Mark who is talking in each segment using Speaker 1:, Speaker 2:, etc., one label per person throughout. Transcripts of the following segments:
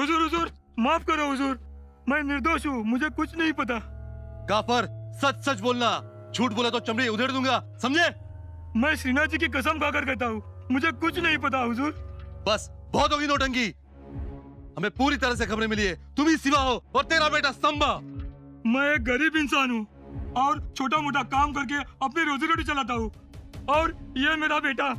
Speaker 1: हुजूर हुजूर माफ करो हुजूर, मैं निर्दोष हूँ, मुझे कुछ नहीं पता।
Speaker 2: काफर, सच सच बोलना, झूठ बोला तो चमड़ी उधेड़ दूंगा, समझे?
Speaker 1: मैं श्रीनाथ जी की कसम खाकर कहता हूँ, मुझे कुछ नहीं पता हुजूर।
Speaker 2: बस बहुत होगी नौटंकी, हमें पूरी तरह से खबरें मिली है, तुम ही सिवा हो और तेरा बेटा संबा।
Speaker 1: मैं एक गरीब इंसान हूँ और छोटा मोटा काम करके अपनी रोजी रोटी चलाता हूँ, और ये मेरा बेटा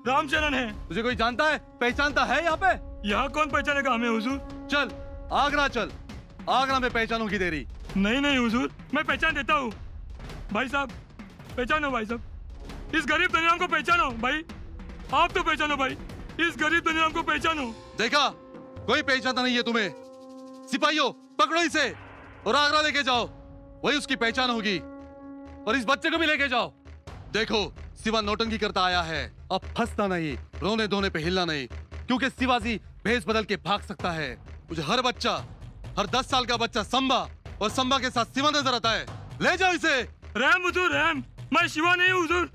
Speaker 1: रामचरण है।
Speaker 2: तुझे कोई जानता है, पहचानता है यहाँ पे?
Speaker 1: यहाँ कौन पहचानेगा हमें हुजूर?
Speaker 2: चल आगरा चल, आगरा में पहचानूंगी तेरी।
Speaker 1: नहीं नहीं हुजूर, मैं पहचान देता हूँ। भाई साहब पहचानो, भाई साहब इस गरीब दुनिया को पहचानो, भाई आप तो पहचानो, भाई इस गरीब दुनिया को पहचानो।
Speaker 2: देखा, कोई पहचानता नहीं है तुम्हें। सिपाहियों पकड़ो इसे और आगरा लेके जाओ, वही उसकी पहचान होगी। और इस बच्चे को भी लेके जाओ। देखो सिवा नौटंकी करता आया है, अब फंसना नहीं, रोने धोने पे हिलना नहीं, क्योंकि शिवाजी भेष बदल के भाग सकता है। मुझे हर बच्चा, हर 10 साल का बच्चा संबा और संबा के साथ शिवा नजर आता है। ले जाओ इसे।
Speaker 1: रहम हुजूर रहम, मैं शिवा नहीं हूँ हुजूर।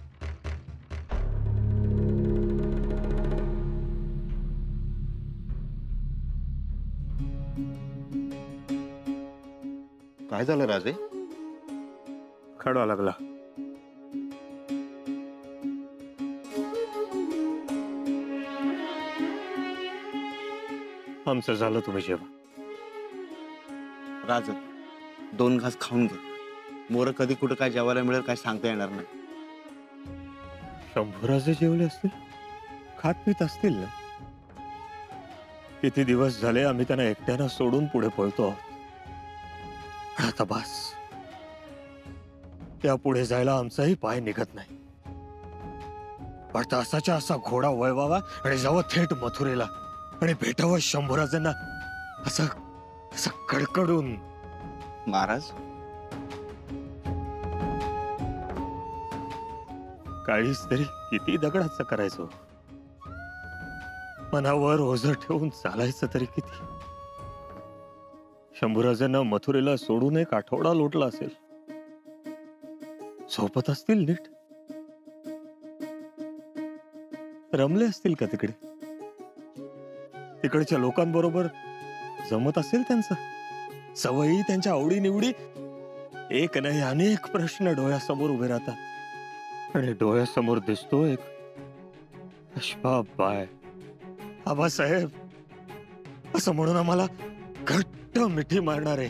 Speaker 3: काय झालं राजे?
Speaker 4: खडा लागला. आमचं झालं तुम्ही जेवा.
Speaker 3: राज 2 घास खाऊन घे, मोर कधी कुठं काय जेवायला मिळेल काय सांगता येणार नाही.
Speaker 4: शंभूराजे जेवले असतील, खात पीत असतील ना. किती दिवस झाले आम्ही त्यांना एकट्यानं सोडून पुढे पळतो आहोत. आता बस, त्या पुढे जायला आमचाही पाय निघत नाही. वाटतं असाच्या असा घोडा वळवावा आणि जावं थेट मथुरेला आणि भेटावं शंभूराजांना असं असं कडकडून.
Speaker 3: महाराज
Speaker 4: काहीच तरी किती दगडाचं करायचो, मनावर ओझं ठेवून चालायचं तरी किती. शंभूराजांना मथुरेला सोडून 1 आठवडा लोटला असेल. झोपत असतील नीट, रमले असतील का तिकडे, तिकडच्या लोकांबरोबर जमत असेल त्यांचं, सवयी त्यांच्या आवडी निवडी. एक नाही अनेक प्रश्न डोळ्यासमोर उभे राहतात आणि डोळ्यासमोर दिसतो एक अशफाक बाय. आबासाहेब असं म्हणून आम्हाला घट्ट मिठी मारणारे,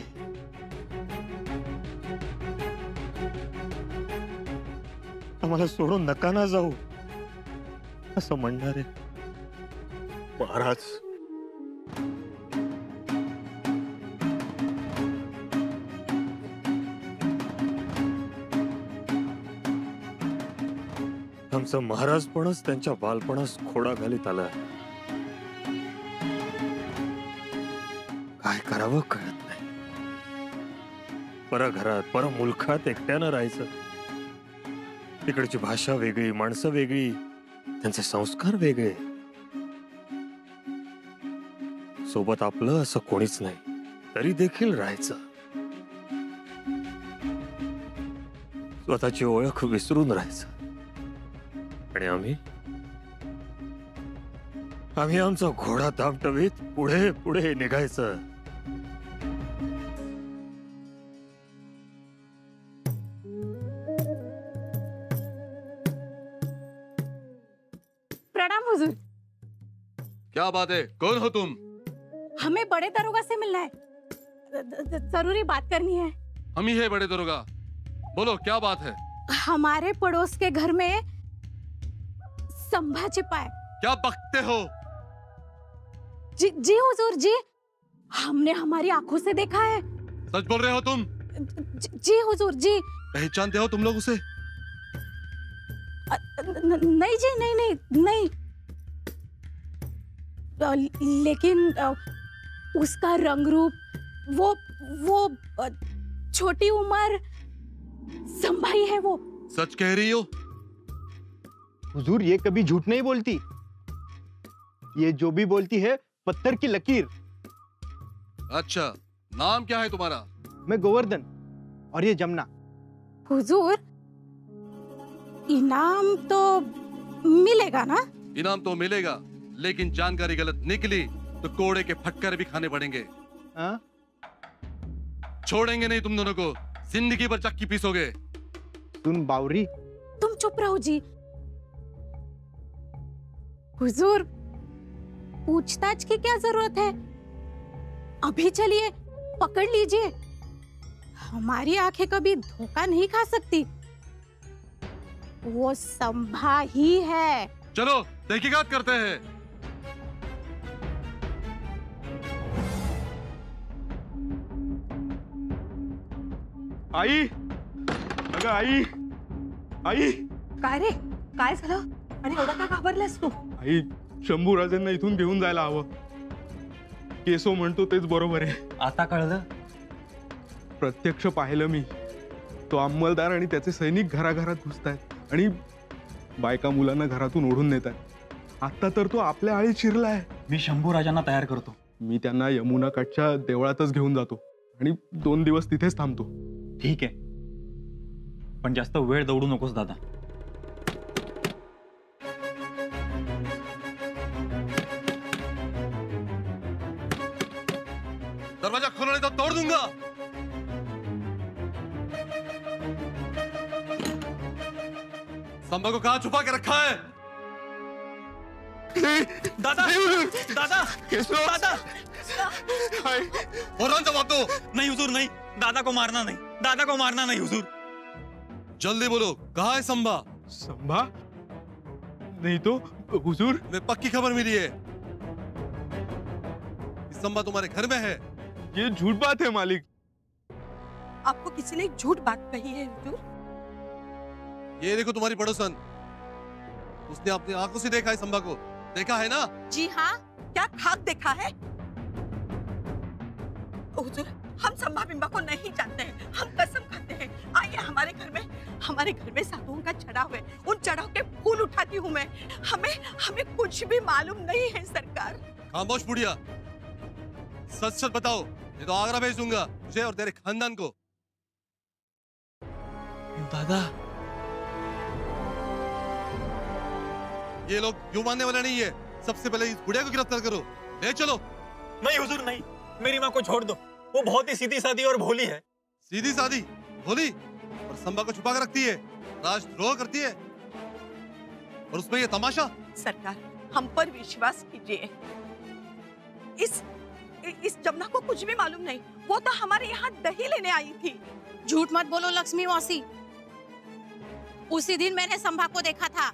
Speaker 4: आम्हाला सोडून नका ना जाऊ असं म्हणणारे.
Speaker 3: महाराज
Speaker 4: आमचं महाराजपणच त्यांच्या बालपणास खोडा घालीत आला. काय करावं कळत नाही. परघरात पर मुलखात एकट्यानं राहायचं. तिकडची भाषा वेगळी, माणसं वेगळी, त्यांचे संस्कार वेगळे. सोबत आपलं असं कोणीच नाही, तरी देखील राहायचं. स्वतःची ओळख विसरून राहायचं. आणि आम्ही आमचा घोडा दामटवीत पुढे पुढे निघायचं.
Speaker 5: प्रणाम हुजूर।
Speaker 2: क्या बात है, कौन हो तुम?
Speaker 5: हमें बड़े दरोगा से मिलना है, जरूरी बात करनी है।
Speaker 2: हम ही है बड़े दरोगा, बोलो क्या बात है?
Speaker 5: हमारे पड़ोस के घर में संभा छिपा है।
Speaker 2: क्या बकते हो?
Speaker 5: जी हुजूर जी, हमने हमारी आंखों से देखा है।
Speaker 2: सच बोल रहे हो तुम?
Speaker 5: जी हुजूर जी।
Speaker 2: पहचानते हो तुम लोग उसे?
Speaker 5: नहीं जी, नहीं। लेकिन उसका रंग रूप, वो छोटी उम्र, संभाई है वो।
Speaker 2: सच कह रही हो?
Speaker 6: हुजूर ये कभी झूठ नहीं बोलती, ये जो भी बोलती है पत्थर की लकीर।
Speaker 2: अच्छा, नाम क्या है तुम्हारा?
Speaker 6: मैं गोवर्धन और ये जमुना।
Speaker 5: हुजूर, इनाम तो मिलेगा ना?
Speaker 2: इनाम तो मिलेगा, लेकिन जानकारी गलत निकली तो कोड़े के फटकर भी खाने पड़ेंगे।
Speaker 6: हाँ?
Speaker 2: छोड़ेंगे नहीं तुम दोनों को, जिंदगी भर चक्की पीसोगे।
Speaker 6: सुन बावरी,
Speaker 5: तुम चुप रहो जी। हुजूर, पूछताछ की क्या जरूरत है? अभी चलिए, पकड़ लीजिए। हमारी आंखें कभी धोखा नहीं खा सकती। वो संभा ही है।
Speaker 2: चलो तहकीकात करते हैं।
Speaker 6: आई, अगं आई, आई,
Speaker 7: काय रे, काय झालं? आणि एवढा का घाबरलास तू?
Speaker 6: आई, शंभूराजांना इथून घेऊन जायला हवं. केसो म्हणतो तेच बरोबर आहे.
Speaker 8: आता कळलं?
Speaker 6: प्रत्यक्ष पाहिलं मी. तो अंमलदार आणि त्याचे सैनिक घराघरात घुसतायत आणि बायका मुलांना घरातून ओढून नेतात. आता तर तो आपल्या आळीत शिरलाय.
Speaker 8: मी शंभूराजांना तयार करतो.
Speaker 6: मी त्यांना यमुना काठच्या देवळातच घेऊन जातो आणि 2 दिवस तिथेच थांबतो.
Speaker 8: ठीक आहे, पण जास्त वेळ दौडू नकोस दादा.
Speaker 2: दरवाजा खोलो नहीं तो तोड़ दूंगा। संभा को कहां छुपा के रखा है?
Speaker 8: दादा, दादा, दादा,
Speaker 2: फौरन जवाब दो।
Speaker 8: नहीं हुजूर, नहीं, दादा को मारना नहीं, दादा को मारना नहीं हुजूर.
Speaker 2: जल्दी बोलो, कहां है संभा?
Speaker 6: संभा नहीं तो हुजूर.
Speaker 2: मैं पक्की खबर मिली है, संभा तुम्हारे घर में है।
Speaker 6: ये झूठ बात है मालिक.
Speaker 7: आपको किसी ने झूठ बात कही है हुजूर?
Speaker 2: ये देखो तुम्हारी पड़ोसन, उसने अपनी आंखों से देखा है संभा को, देखा है ना?
Speaker 7: जी हाँ, क्या खाक देखा है? हुजूर, हम संभा बिंबा को नहीं जानते हैं, हम कसम खाते हैं. आइए हमारे घर में साधुओं का चढ़ाव है, उन चढ़ाव के फूल उठाती हूँ मैं. हमें कुछ भी मालूम नहीं है सरकार.
Speaker 2: खामोश बुढ़िया, सच सच बताओ, ये तो आगरा भेज दूंगा तुझे और तेरे खानदान को।
Speaker 8: दादा,
Speaker 2: ये लोग क्यों मानने वाले नहीं है? सबसे पहले इस बुढ़िया को गिरफ्तार करो, ले चलो।
Speaker 8: नहीं हुजूर, नहीं, मेरी माँ को छोड़ दो, वो बहुत ही सीधी सादी और भोली है.
Speaker 2: सीधी सादी भोली और संभा को छुपा कर रखती है, राजद्रोह करती है, और उसमें ये तमाशा।
Speaker 7: सरकार, हम पर विश्वास कीजिए. इस जमुना को कुछ भी मालूम नहीं. वो तो हमारे यहाँ दही लेने आई थी.
Speaker 5: झूठ मत बोलो लक्ष्मी मौसी, उसी दिन मैंने संभा को देखा था.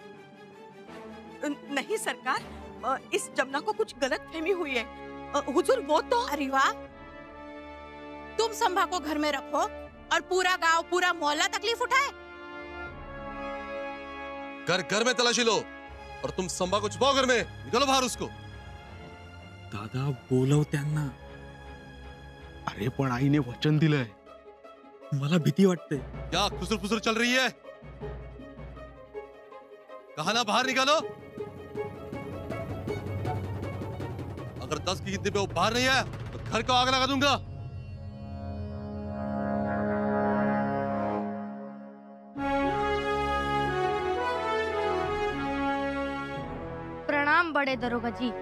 Speaker 7: नहीं सरकार, इस जमुना को कुछ गलत फहमी हुई है. हुजूर, वो तो...
Speaker 5: अरे वाह, तुम संभा को घर में रखो और पूरा गांव, पूरा मोहल्ला तकलीफ उठाए.
Speaker 2: घर घर में तलाशी लो और तुम संभा को छुपाओ घर में, निकालो बाहर उसको.
Speaker 8: दादा, बोलव त्यांना.
Speaker 6: अरे पण आईने वचन दिलंय.
Speaker 8: मला भीती वाटते.
Speaker 2: क्या खुसर फुसर चल रही है? कहा ना बाहर निकालो. अगर 10 की गिनती पे वो बाहर नहीं आया तो घर को आग लगा दूंगा.
Speaker 9: प्रणाम बड़े दरोगा जी.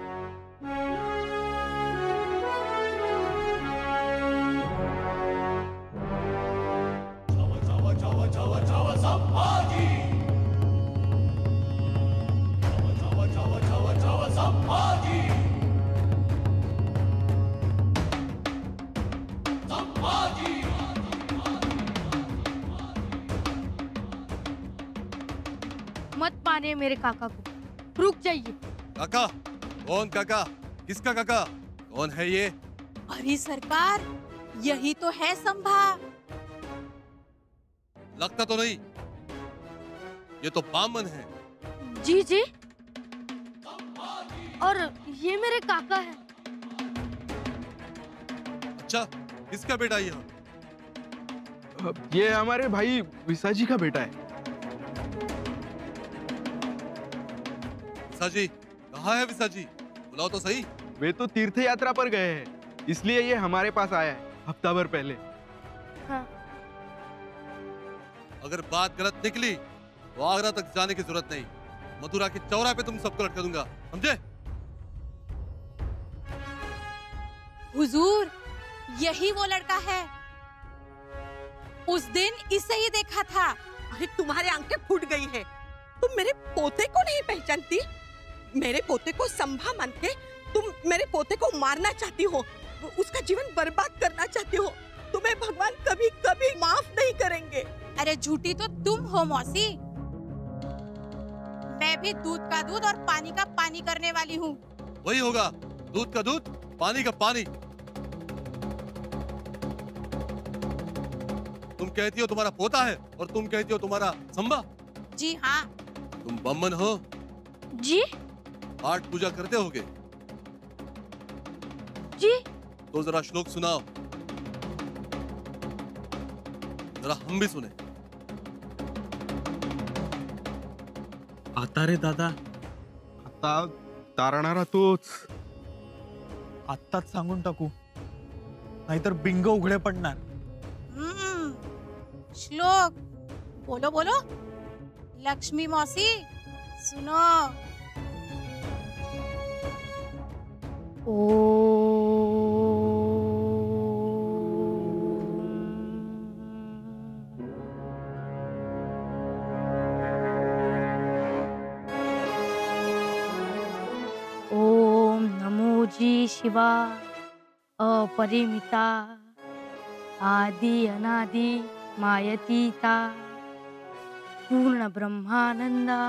Speaker 9: मत मानिए मेरे काका को, रुक जाइए.
Speaker 2: काका? कौन काका? किसका काका? कौन है ये?
Speaker 5: अरे सरकार, यही तो है संभा.
Speaker 2: लगता तो नहीं, ये तो बामन है.
Speaker 9: जी जी, और ये मेरे काका है.
Speaker 2: अच्छा, किसका बेटा ये?
Speaker 6: ये हमारे भाई विसाजी का बेटा है.
Speaker 2: विसाजी? कहाँ है विसाजी? बुलाओ तो सही.
Speaker 6: वे तो तीर्थ यात्रा पर गए हैं, इसलिए ये हमारे पास आया है हफ्ता भर पहले.
Speaker 9: हाँ.
Speaker 2: अगर बात गलत निकली तो आगरा तक जाने की जरूरत नहीं, मथुरा के चौराहे पे तुम सबको लटका दूंगा, समझे?
Speaker 5: हुजूर, यही वो लड़का है। उस दिन इसे ही देखा था।
Speaker 7: अरे तुम्हारे आंखें फूट गई है। तुम मेरे पोते को नहीं पहचानती? मेरे पोते को संभा मान के तुम मेरे पोते को मारना चाहती हो, उसका जीवन बर्बाद करना चाहती हो। तुम्हें भगवान कभी कभी माफ नहीं करेंगे।
Speaker 5: अरे झूठी तो तुम हो मौसी। मैं भी दूध का दूध और पानी का पानी करने वाली हूँ।
Speaker 2: वही होगा, दूध का दूध, पानी का पानी। तुम कहती हो तुम्हारा पोता है और तुम कहती हो तुम्हारा संभा।
Speaker 5: जी हाँ।
Speaker 2: तुम बम्मन हो?
Speaker 9: जी
Speaker 2: पाठ पूजा करते होगे?
Speaker 9: जी।
Speaker 2: तो जरा श्लोक सुनाओ, जरा हम भी सुने।
Speaker 8: आता रे दादा,
Speaker 6: आता तारणारा तोच.
Speaker 8: आत्ताच सांगून टाकू, नाहीतर बिंग उघडे पडणार.
Speaker 5: श्लोक बोलो बोलो। लक्ष्मी मौसी सुनो।
Speaker 9: ओम नमो जी शिवा अपरिमिता आदि अनादि मायतीता पूर्ण ब्रह्मानंदा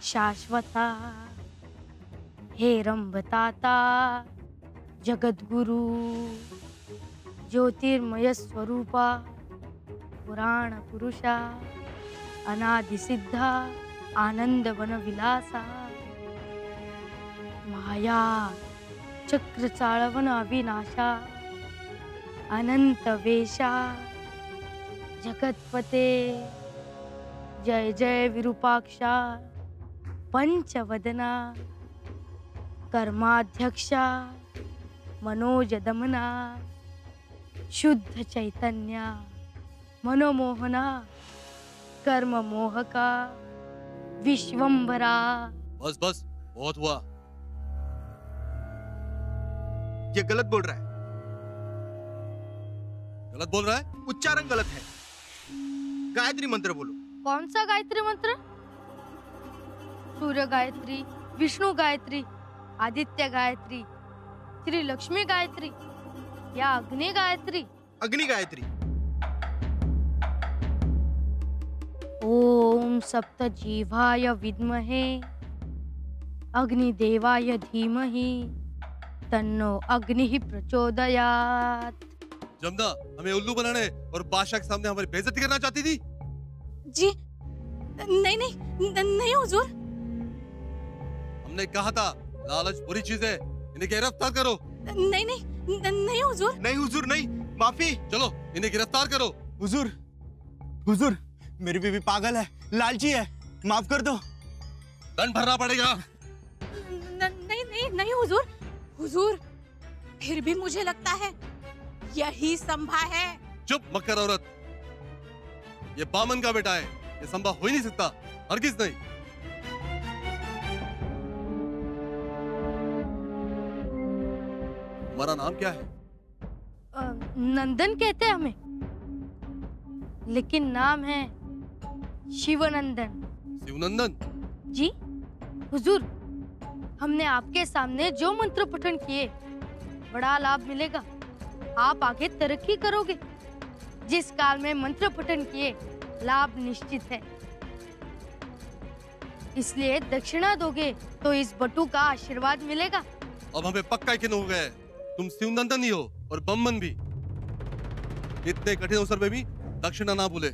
Speaker 9: शाश्वता हे रंभताता जगद्गुरु ज्योतिर्मय स्वरूपा पुराण पुरुषा अनादि सिद्धा आनंद वन विलासा माया चक्र चाळवन अविनाशा अनंत वेशा जगतपते जय जय विरूपाक्षा पंचवदना कर्माध्यक्षा मनोज दमना शुद्ध चैतन्य मनोमोहना कर्म मोहका विश्वंभरा।
Speaker 2: बस बस, बहुत हुआ।
Speaker 3: ये गलत बोल रहा है।
Speaker 2: गलत बोल रहा है?
Speaker 3: उच्चारण गलत है। गायत्री मंत्र बोलो।
Speaker 9: कौन सा गायत्री मंत्र? सूर्य गायत्री, विष्णु गायत्री, आदित्य गायत्री, श्री लक्ष्मी गायत्री या अग्नि गायत्री?
Speaker 3: अग्नि गायत्री।
Speaker 9: ओम सप्त जीवाय विद्महे अग्निदेवाय धीमहि तन्नो अग्निः प्रचोदयात्।
Speaker 2: जमुना, हमें उल्लू बनाने और बादशाह के सामने हमारी बेइज्जती करना चाहती थी?
Speaker 5: जी नहीं नहीं नहीं हुजूर।
Speaker 2: हमने कहा था लालच बुरी चीज है, इन्हें गिरफ्तार करो।
Speaker 5: नहीं नहीं नहीं हुजूर।
Speaker 3: नहीं हुजूर नहीं, माफी।
Speaker 2: चलो इन्हें गिरफ्तार करो।
Speaker 8: हुजूर, हुजूर, मेरी बीवी पागल है, लालची है, माफ कर दो।
Speaker 2: दंड भरना पड़ेगा।
Speaker 5: नहीं नहीं नहीं हुजूर। हुजूर, फिर भी मुझे लगता है यही संभा है।
Speaker 2: चुप मक्कर औरत, ये बामन का बेटा है, ये संभा हो ही नहीं सकता, हरगिज नहीं। तुम्हारा नाम क्या है?
Speaker 9: नंदन कहते हैं हमें, लेकिन नाम है शिवनंदन।
Speaker 2: शिवनंदन?
Speaker 9: जी हुजूर, हमने आपके सामने जो मंत्र पठन किए, बड़ा लाभ मिलेगा। आप आगे तरक्की करोगे। जिस काल में मंत्र पठन किए, लाभ निश्चित है। इसलिए दक्षिणा दोगे तो इस बटू का आशीर्वाद मिलेगा।
Speaker 2: अब हमें पक्का यकीन हो गया है, तुम शिवनंदन ही हो और बम्मन भी। इतने कठिन अवसर में भी दक्षिणा ना भूले।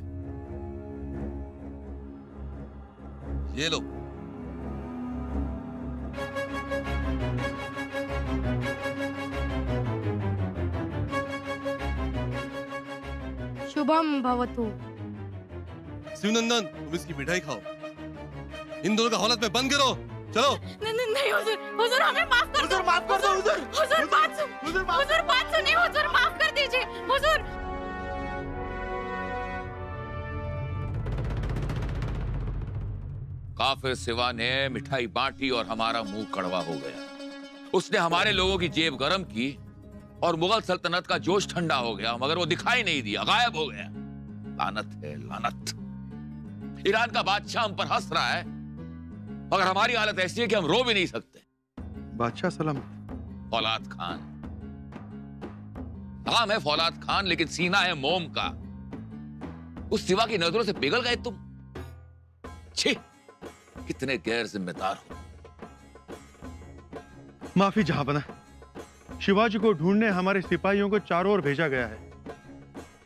Speaker 2: ये लो।
Speaker 9: शुभम भवतु।
Speaker 2: शिवनंदन, तुम इसकी मिठाई खाओ। इन दोनों का हौलत में बंद करो। चलो।
Speaker 5: नहीं हुजूर, हुजूर हमें माफ कर दो।
Speaker 3: हुजूर माफ कर दो। हुजूर
Speaker 5: हुजूर बात सुनिए। हुजूर माफ कर दीजिए। हुजूर
Speaker 10: काफिर सिवा ने मिठाई बांटी और हमारा मुंह कड़वा हो गया। उसने हमारे लोगों की जेब गरम की और मुगल सल्तनत का जोश ठंडा हो गया, मगर वो दिखाई नहीं दिया, गायब हो गया। लानत है, लानत। ईरान का बादशाह हम पर हंस रहा है, मगर हमारी हालत ऐसी है कि हम रो भी नहीं सकते।
Speaker 6: बादशाह सलामत।
Speaker 10: फौलाद खान, नाम है फौलाद खान, लेकिन सीना है मोम का। उस सिवा की नजरों से पिघल गए तुम। छी, कितने गैर जिम्मेदार हो।
Speaker 6: माफी जहांपना, शिवाजी को ढूंढने हमारे सिपाहियों को चारों ओर भेजा गया है।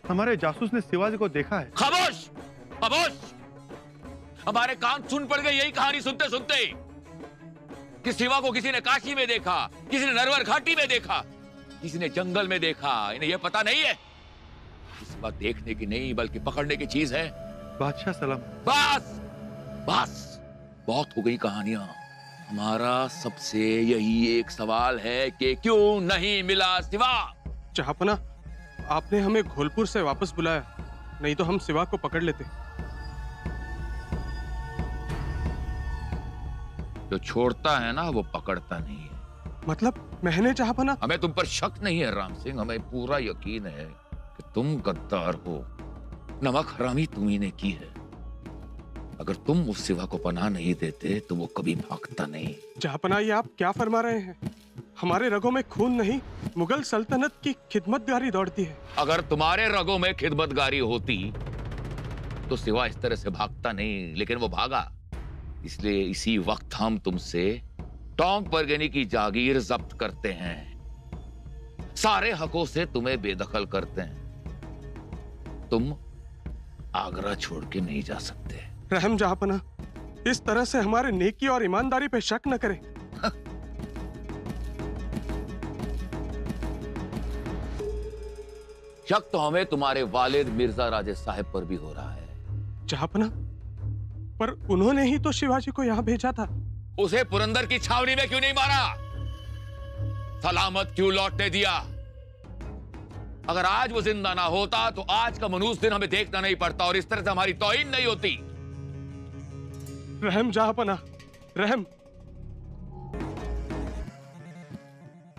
Speaker 6: हमारे जासूस ने शिवाजी को देखा है।
Speaker 10: खामोश, खामोश। हमारे कान सुन पड़ गए यही कहानी सुनते सुनते कि शिवा को किसी ने काशी में देखा, किसी ने नरवर घाटी में देखा, किसी ने जंगल में देखा। इन्हें यह पता नहीं है इस बात देखने की नहीं बल्कि पकड़ने की चीज है।
Speaker 6: बादशाह सलाम।
Speaker 10: बस बस, बहुत हो गई कहानियां। हमारा सबसे यही एक सवाल है कि क्यों नहीं मिला शिवा?
Speaker 11: जहांपना, आपने हमें घोलपुर से वापस बुलाया, नहीं तो हम शिवा को पकड़ लेते।
Speaker 10: जो छोड़ता है ना वो पकड़ता नहीं है।
Speaker 11: मतलब मैंने जहांपना?
Speaker 10: हमें तुम पर शक नहीं है राम सिंह, हमें पूरा यकीन है कि तुम गद्दार हो। नमक हरामी तुम्ही ने की है। अगर तुम उस शिवा को पनाह नहीं देते तो वो कभी भागता नहीं।
Speaker 11: जहांपना, ये आप क्या फरमा रहे हैं? हमारे रगों में खून नहीं, मुगल सल्तनत की खिदमतगारी दौड़ती है।
Speaker 10: अगर तुम्हारे रगों में खिदमतगारी होती तो शिवा इस तरह से भागता नहीं, लेकिन वो भागा। इसलिए इसी वक्त हम तुमसे टोंक परगनी की जागीर जब्त करते हैं, सारे हकों से तुम्हें बेदखल करते हैं। तुम आगरा छोड़ के नहीं जा सकते।
Speaker 11: रहम जहांपना, इस तरह से हमारे नेकी और ईमानदारी पे शक न करें।
Speaker 10: शक तो हमें तुम्हारे वालिद मिर्जा राजे साहब पर भी हो रहा है।
Speaker 11: जहांपना, पर उन्होंने ही तो शिवाजी को यहाँ भेजा था।
Speaker 10: उसे पुरंदर की छावनी में क्यों नहीं मारा? सलामत क्यों लौटने दिया? अगर आज वो जिंदा ना होता तो आज का मनूस दिन हमें देखना नहीं पड़ता और इस तरह से हमारी तौहीन नहीं होती।
Speaker 11: रहम जहांपना, रहम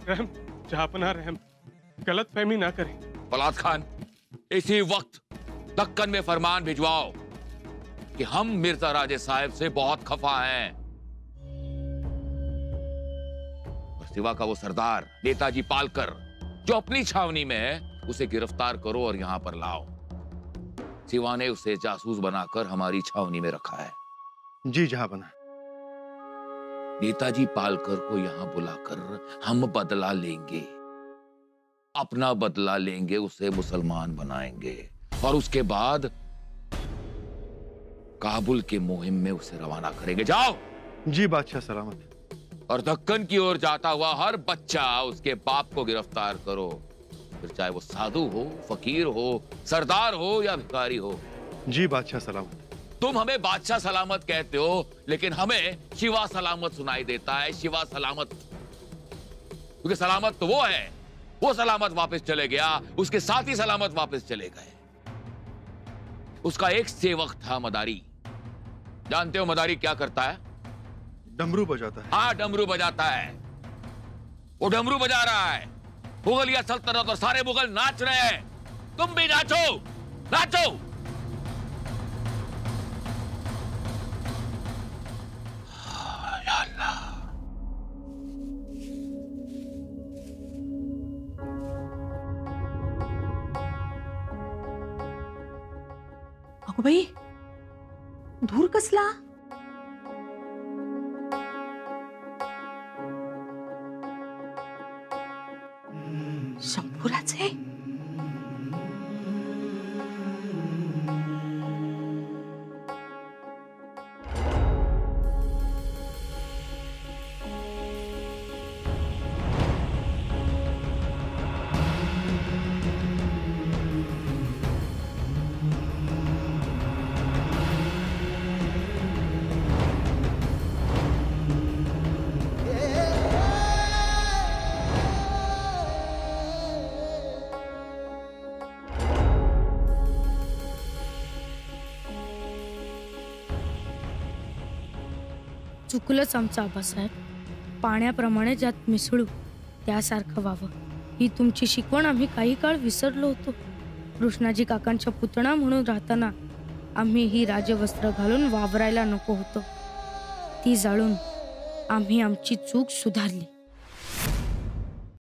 Speaker 11: रहम जहांपना, रहम। गलत फहमी ना करें।
Speaker 10: फौलाद खान, इसी वक्त दक्कन में फरमान भिजवाओ कि हम मिर्जा राजे साहब से बहुत खफा हैं। और शिवा का वो सरदार नेताजी पालकर जो अपनी छावनी में है, उसे गिरफ्तार करो और यहां पर लाओ। शिवा ने उसे जासूस बनाकर हमारी छावनी में रखा है।
Speaker 6: जी जहांपना।
Speaker 10: नेताजी पालकर को यहां बुलाकर हम बदला लेंगे, अपना बदला लेंगे, उसे मुसलमान बनाएंगे और उसके बाद काबुल के मुहिम में उसे रवाना करेंगे। जाओ।
Speaker 6: जी बादशाह सलामत।
Speaker 10: और दक्कन की ओर जाता हुआ हर बच्चा उसके बाप को गिरफ्तार करो, फिर चाहे वो साधु हो, फकीर हो, सरदार हो या भिखारी हो।
Speaker 6: जी बादशाह सलामत।
Speaker 10: तुम हमें बादशाह सलामत कहते हो, लेकिन हमें शिवा सलामत सुनाई देता है। शिवा सलामत, क्योंकि सलामत तो वो है, वो सलामत वापस चले गया, उसके साथी सलामत वापस चले गए। उसका एक सेवक था मदारी। जानते हो मदारी क्या करता है?
Speaker 6: डमरू बजाता है।
Speaker 10: हाँ, डमरू बजाता है। वो डमरू बजा रहा है। मुगलिया सल्तनत और सारे मुगल नाच रहे हैं। तुम भी नाचो, नाचो। या अल्लाह।
Speaker 7: अगो बाई, धूर कसला? शंभूराचे?
Speaker 9: चुकलंच आमचं आबासाहेब. पाण्याप्रमाणे ज्यात मिसळू त्यासारखं व्हावं. ही तुमची शिकवण आम्ही काही काळ विसरलो होतो. कृष्णाजी काकांच्या पुतणा म्हणून राहताना आम्ही ही राजवस्त्र घालून वावरायला नको होतं. ती जाळून आम्ही आमची चूक सुधारली.